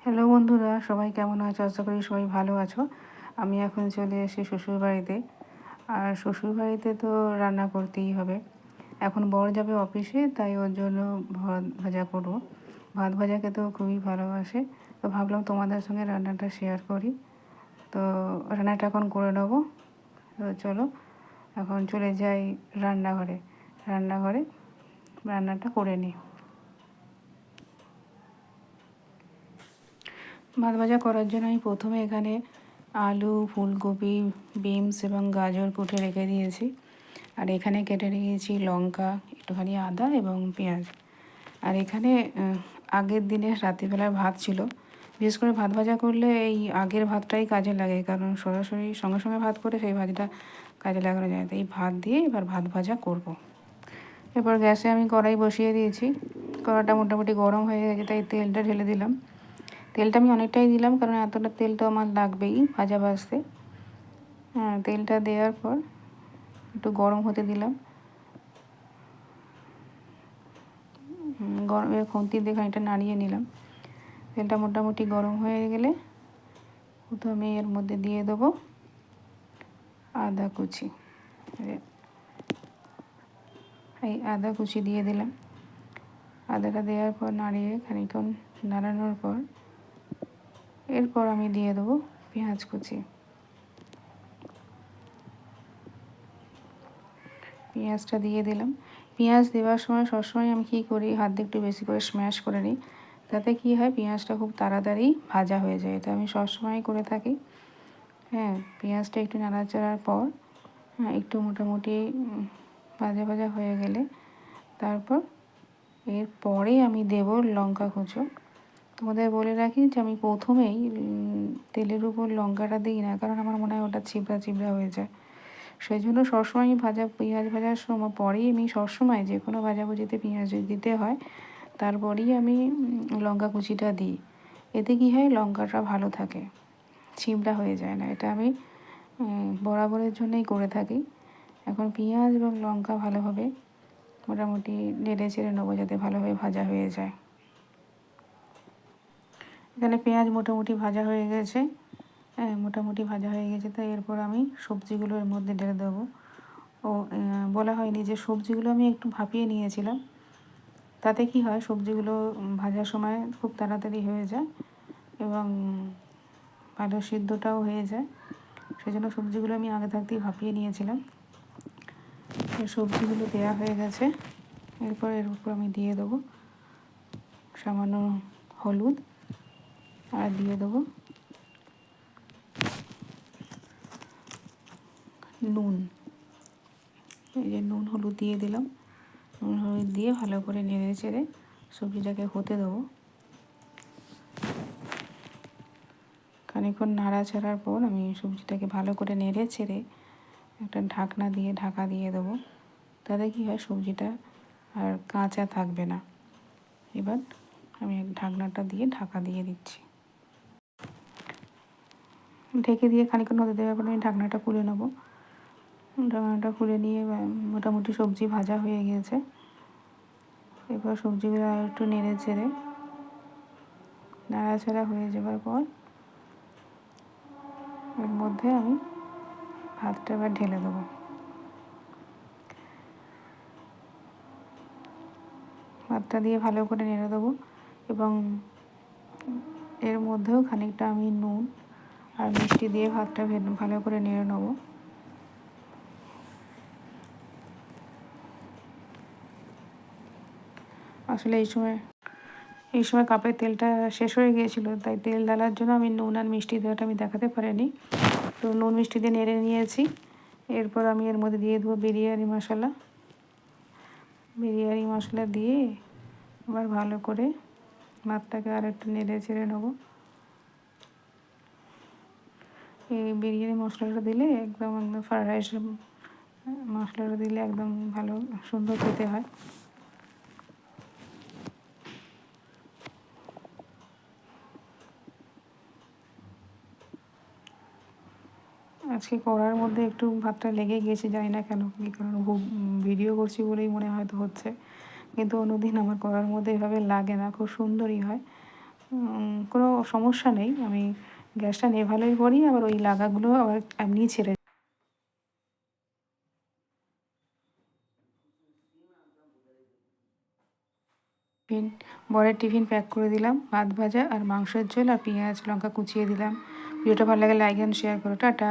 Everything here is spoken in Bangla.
হ্যালো বন্ধুরা, সবাই কেমন আছো? আশা করি সবাই ভালো আছো। আমি এখন চলে এসেছি শ্বশুরবাড়িতে। আর শ্বশুরবাড়িতে তো রান্না করতেই হবে। এখন বর যাবে অফিসে, তাই ওর জন্য ভাত ভাজা করবো। ভাত ভাজা খেতেও খুবই ভালোবাসে, তো ভাবলাম তোমাদের সঙ্গে রান্নাটা শেয়ার করি। তো রান্নাটা এখন করে নেবো। তো চলো এখন চলে যাই রান্নাঘরে। রান্নাঘরে রান্নাটা করে নিই। ভাত ভাজা করার জন্য আমি প্রথমে এখানে আলু, ফুলকপি, বিনস এবং গাজর কুটে রেখে দিয়েছি। আর এখানে কেটে রেখেছি লঙ্কা, একটুখানি আদা এবং পেঁয়াজ। আর এখানে আগের দিনের রাত্রিবেলার ভাত ছিল। বিশেষ করে ভাত ভাজা করলে এই আগের ভাতটাই কাজে লাগে, কারণ সরাসরি সঙ্গে সঙ্গে ভাত করে সেই ভাতটা কাজে লাগানো যায়। তো এই ভাত দিয়ে এবার ভাত ভাজা করব। এবার গ্যাসে আমি কড়াই বসিয়ে দিয়েছি। কড়াটা মোটামুটি গরম হয়ে গেছে, তাই তেলটা ঢেলে দিলাম। তেলটা আমি অনেকটাই দিলাম, কারণ এতটা তেল তো আমার লাগবেই ভাজা ভাজতে। হ্যাঁ, তেলটা দেওয়ার পর একটু গরম হতে দিলাম। গরমের খুন্তি দিয়ে খানিকটা নাড়িয়ে নিলাম। তেলটা মোটামুটি গরম হয়ে গেলে প্রথমে এর মধ্যে দিয়ে দেবো আদা কুচি। এই আদা কুচি দিয়ে দিলাম। আদাটা দেওয়ার পর নাড়িয়ে খানিকক্ষণ নাড়ানোর পর এরপর আমি দিয়ে দেবো পেঁয়াজ কুচি। পেঁয়াজটা দিয়ে দিলাম। পেঁয়াজ দেওয়ার সময় সবসময় আমি কী করি, হাত দিয়ে একটু বেশি করে স্ম্যাশ করে নিই। তাতে কী হয়, পেঁয়াজটা খুব তাড়াতাড়ি ভাজা হয়ে যায়। এটা আমি সবসময় করে থাকি। হ্যাঁ, পেঁয়াজটা একটু নাড়াচাড়ার পর একটু মোটামুটি ভাজা ভাজা হয়ে গেলে তারপর এরপরে আমি দেব লঙ্কা কুচো। তোমাদের বলে রাখি যে আমি প্রথমেই তেলের উপর লঙ্কাটা দিই না, কারণ আমার মনে হয় ওটা চিবড়া চিবড়া হয়ে যায়। সেই জন্য সবসময় পেঁয়াজ ভাজার সময় পরেই আমি সবসময় যে কোনো ভাজাভুজিতে পেঁয়াজ দিতে হয়, তারপরেই আমি লঙ্কা কুচিটা দিই। এতে কী হয়, লঙ্কাটা ভালো থাকে, চিবড়া হয়ে যায় না। এটা আমি বরাবরের জন্যই করে থাকি। এখন পেঁয়াজ এবং লঙ্কা ভালোভাবে মোটামুটি নেড়ে চেড়ে নেবো, যাতে ভালোভাবে ভাজা হয়ে যায়। এখানে পেঁয়াজ মোটামুটি ভাজা হয়ে গেছে। মোটামুটি ভাজা হয়ে গেছে, তাই এরপর আমি সবজিগুলো এর মধ্যে ঢেলে দেবো। বলা হয়নি যে সবজিগুলো আমি একটু ভাপিয়ে নিয়েছিলাম। তাতে কি হয়, সবজিগুলো ভাজার সময় খুব তাড়াতাড়ি হয়ে যায় এবং ভালো সিদ্ধটাও হয়ে যায়। সেই জন্য সবজিগুলো আমি আগে থাকতেই ভাপিয়ে নিয়েছিলাম। সবজিগুলো দেওয়া হয়ে গেছে। এরপর এর উপর আমি দিয়ে দেবো সামান্য হলুদ আর দিয়ে দেবো নুন। এই যে নুন হলুদ দিয়ে দিলাম। নুন হলুদ দিয়ে ভালো করে নেড়ে চেড়ে সবজিটাকে হতে দেবো। খানিকক্ষণ নাড়াচাড়ার পর আমি সবজিটাকে ভালো করে নেড়ে চেড়ে একটা ঢাকনা দিয়ে ঢাকা দিয়ে দেবো। তাতে কী হয়, সবজিটা আর কাঁচা থাকবে না। এবার আমি ঢাকনাটা দিয়ে ঢাকা দিয়ে দিচ্ছি। ঢেকে দিয়ে খানিকক্ষণ হতে দেওয়ার পর আমি ঢাকনাটা খুলে নেবো। ঢাকনাটা খুলে নিয়ে মোটামুটি সবজি ভাজা হয়ে গিয়েছে। এবার সবজিগুলো আর একটু নেড়ে চেড়ে নাড়াচাড়া হয়ে যাওয়ার পর এর মধ্যে আমি ভাতটা এবার ঢেলে দেবো। ভাতটা দিয়ে ভালো করে নেড়ে দেবো এবং এর মধ্যেও খানিকটা আমি নুন আর মিষ্টি দিয়ে ভাতটা ভালো করে নেড়ে নেবো। আসলে এই সময় কাপের তেলটা শেষ হয়ে গিয়েছিলো, তাই তেল ঢালার জন্য আমি নুন আর মিষ্টি দেওয়াটা আমি দেখাতে পারিনি। তো নুন মিষ্টি দিয়ে নেড়ে নিয়েছি। এরপর আমি এর মধ্যে দিয়ে দেবো বিরিয়ানি মশলা। বিরিয়ানি মশলা দিয়ে আবার ভালো করে ভাতটাকে আর একটু নেড়ে চেড়ে নেবো। এই বিরিয়ানি মশলাটা দিলে একদম ফ্রায়েড রাইস মশলাটা দিলে একদম ভালো সুন্দর খেতে হয়। আজকে কড়ার মধ্যে একটু ভাতটা লেগে গিয়েছে, জানি না কেন, কী কারণ ভিডিও করছি বলেই মনে হয়তো হচ্ছে, কিন্তু অন্যদিন আমার কড়ার মধ্যে এভাবে লাগে না, খুব সুন্দরই হয়। কোনো সমস্যা নেই, আমি গ্যাসটা নেভানোই করি, আবার ওই লাগাগুলো আবার এমনিই ছেড়ে টিফিন বরের টিফিন প্যাক করে দিলাম, ভাত ভাজা আর মাংসের ঝোল আর পেঁয়াজ লঙ্কা কুচিয়ে দিলাম। ভিডিওটা ভালো লাগে লাইক অ্যান্ড শেয়ার করো, টাটা।